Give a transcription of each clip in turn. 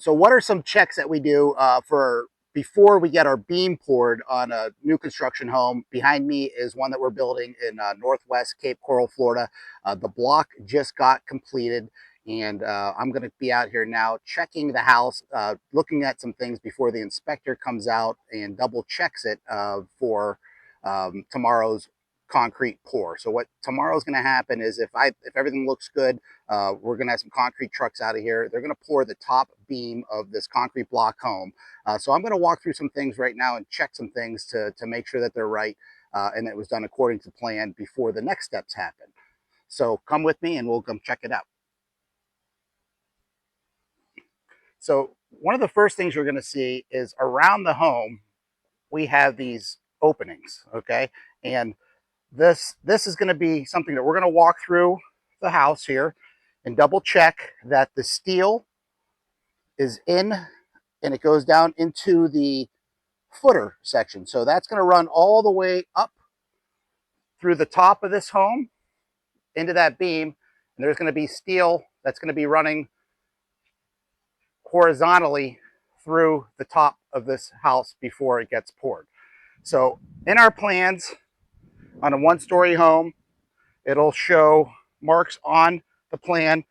So what are some checks that we do for before we get our beam poured on a new construction home? Behind me is one that we're building in Northwest Cape Coral, Florida. The block just got completed, and I'm going to be out here now checking the house, looking at some things before the inspector comes out and double checks it for tomorrow's concrete pour. So what tomorrow's going to happen is if everything looks good, we're going to have some concrete trucks out of here. They're going to pour the top beam of this concrete block home. So I'm going to walk through some things right now and check some things to make sure that they're right and that it was done according to plan before the next steps happen. So come with me and we'll come check it out. So one of the first things you're going to see is around the home, we have these openings, okay? And this is going to be something that we're going to walk through the house here and double check that the steel is in and it goes down into the footer section. So that's going to run all the way up through the top of this home into that beam. And there's going to be steel that's going to be running horizontally through the top of this house before it gets poured. So in our plans on a one-story home, it'll show marks on the plan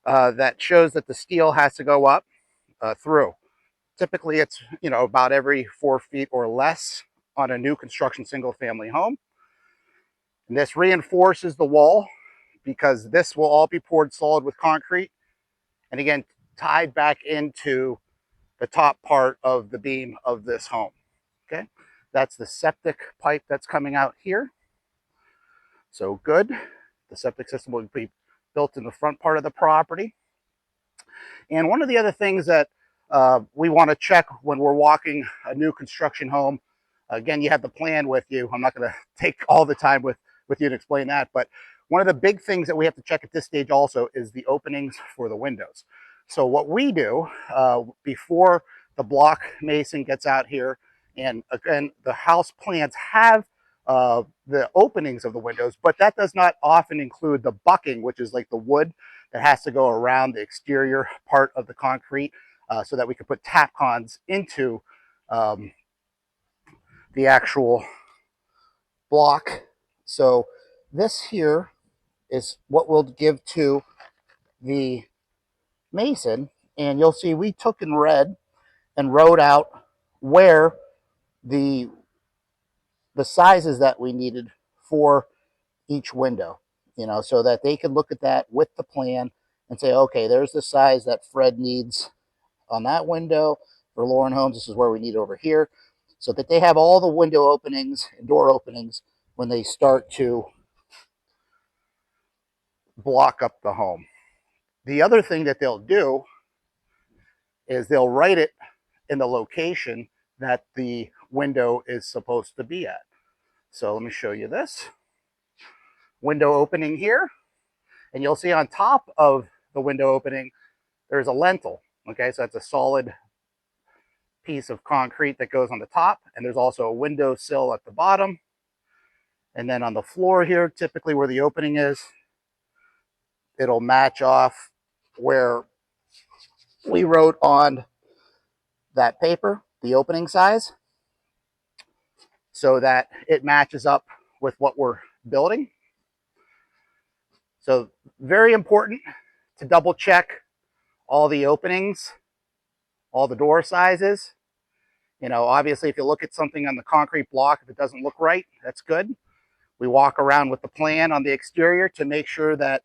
that shows that the steel has to go up through. Typically, it's about every 4 feet or less on a new construction single-family home. And this reinforces the wall because this will all be poured solid with concrete, and again tied back into the top part of the beam of this home. Okay, that's the septic pipe that's coming out here. So good. The septic system will be built in the front part of the property. And one of the other things that we want to check when we're walking a new construction home, again, you have the plan with you. I'm not going to take all the time with you to explain that, but one of the big things that we have to check at this stage also is the openings for the windows. So what we do before the block mason gets out here, and again, the house plans have the openings of the windows, but that does not often include the bucking, which is like the wood that has to go around the exterior part of the concrete so that we can put tapcons into the actual block. So this here is what we'll give to the mason, and you'll see we took in red and wrote out where the sizes that we needed for each window, so that they can look at that with the plan and say, okay, there's the size that Fred needs on that window. For Lauren Homes, this is where we need over here, so that they have all the window openings and door openings when they start to block up the home. The other thing that they'll do is they'll write it in the location that the window is supposed to be at. So let me show you this window opening here, and you'll see on top of the window opening there's a lintel. Okay, so that's a solid piece of concrete that goes on the top, and there's also a window sill at the bottom. And then on the floor here, typically where the opening is, it'll match off where we wrote on that paper the opening size, so that it matches up with what we're building. So very important to double check all the openings, all the door sizes. Obviously if you look at something on the concrete block, if it doesn't look right, that's good. We walk around with the plan on the exterior to make sure that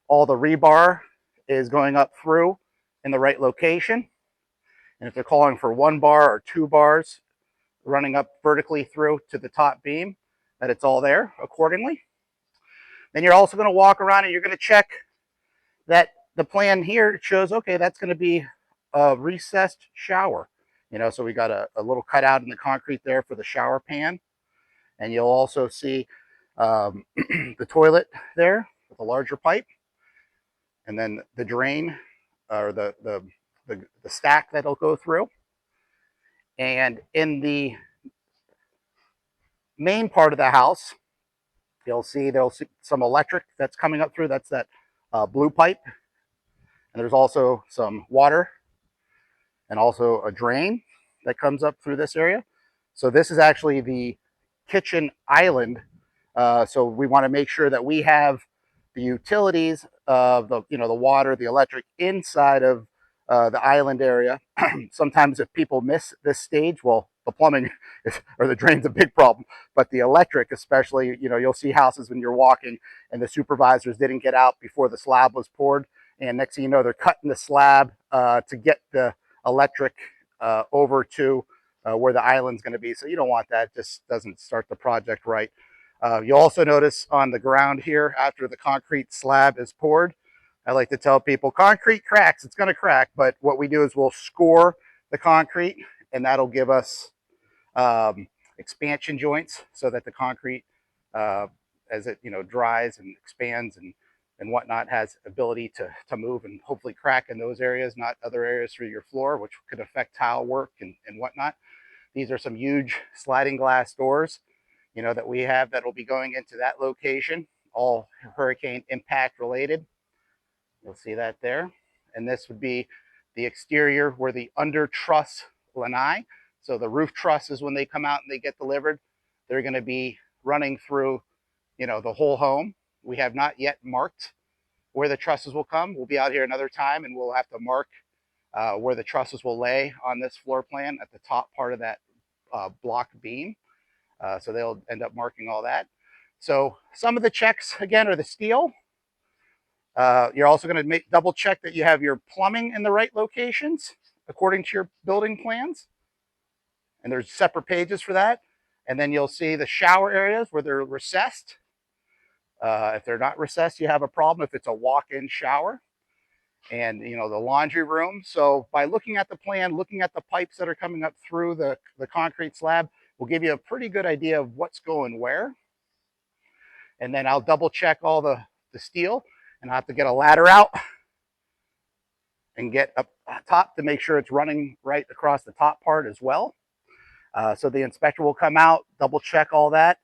all the rebar is going up through in the right location. And if they're calling for 1 bar or 2 bars running up vertically through to the top beam, that it's all there accordingly. Then you're also going to walk around and you're going to check that the plan here shows, okay, that's going to be a recessed shower. So we got a little cutout in the concrete there for the shower pan. And you'll also see the toilet there with a larger pipe. And then the drain or the stack that'll go through. And in the main part of the house, there'll see some electric that's coming up through. That's that blue pipe. And there's also some water and also a drain that comes up through this area. So this is actually the kitchen island. So we want to make sure that we have the utilities of the water, the electric inside of the island area. Sometimes if people miss this stage, well, the plumbing or the drain's a big problem, but the electric, especially, you'll see houses when you're walking and the supervisors didn't get out before the slab was poured. And next thing you know, they're cutting the slab to get the electric over to where the island's going to be. So you don't want that. It just doesn't start the project right. You'll also notice on the ground here, after the concrete slab is poured, I like to tell people concrete cracks, it's going to crack, but what we do is we'll score the concrete, and that'll give us expansion joints so that the concrete, as it dries and expands and whatnot, has ability to move and hopefully crack in those areas, not other areas through your floor, which could affect tile work and whatnot. These are some huge sliding glass doors, that we have that will be going into that location, all hurricane impact related. You'll see that there. And this would be the exterior where the under truss lanai. So the roof trusses, when they come out and they get delivered, they're going to be running through, the whole home. We have not yet marked where the trusses will come. We'll be out here another time and we'll have to mark where the trusses will lay on this floor plan at the top part of that block beam. So they'll end up marking all that. So some of the checks, again, are the steel. You're also going to double check that you have your plumbing in the right locations according to your building plans. And there's separate pages for that. And then you'll see the shower areas where they're recessed. If they're not recessed, you have a problem if it's a walk-in shower. And the laundry room. So by looking at the plan, looking at the pipes that are coming up through the concrete slab, will give you a pretty good idea of what's going where. And then I'll double check all the steel, and I have to get a ladder out and get up top to make sure it's running right across the top part as well. So the inspector will come out, double check all that.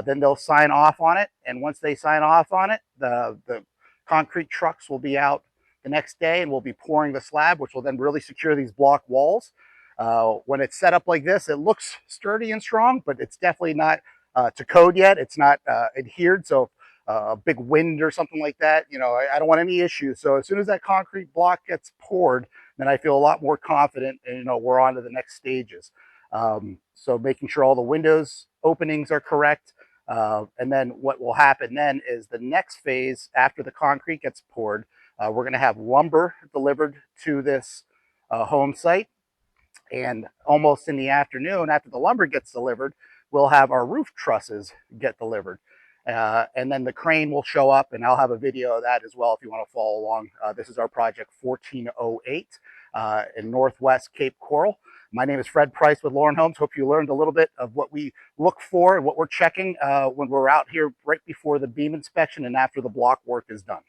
Then they'll sign off on it. And once they sign off on it, the concrete trucks will be out the next day, and we'll be pouring the slab, which will then really secure these block walls. When it's set up like this, it looks sturdy and strong, but it's definitely not to code yet. It's not adhered. So a big wind or something like that, I don't want any issues. So as soon as that concrete block gets poured, then I feel a lot more confident, and we're on to the next stages. So making sure all the windows openings are correct. And then what will happen then is the next phase after the concrete gets poured, we're going to have lumber delivered to this home site. And almost in the afternoon, after the lumber gets delivered, we'll have our roof trusses get delivered. And then the crane will show up, and I'll have a video of that as well if you want to follow along. This is our project 1408 in Northwest Cape Coral. My name is Fred Price with Lauren Homes. Hope you learned a little bit of what we look for and what we're checking when we're out here right before the beam inspection and after the block work is done.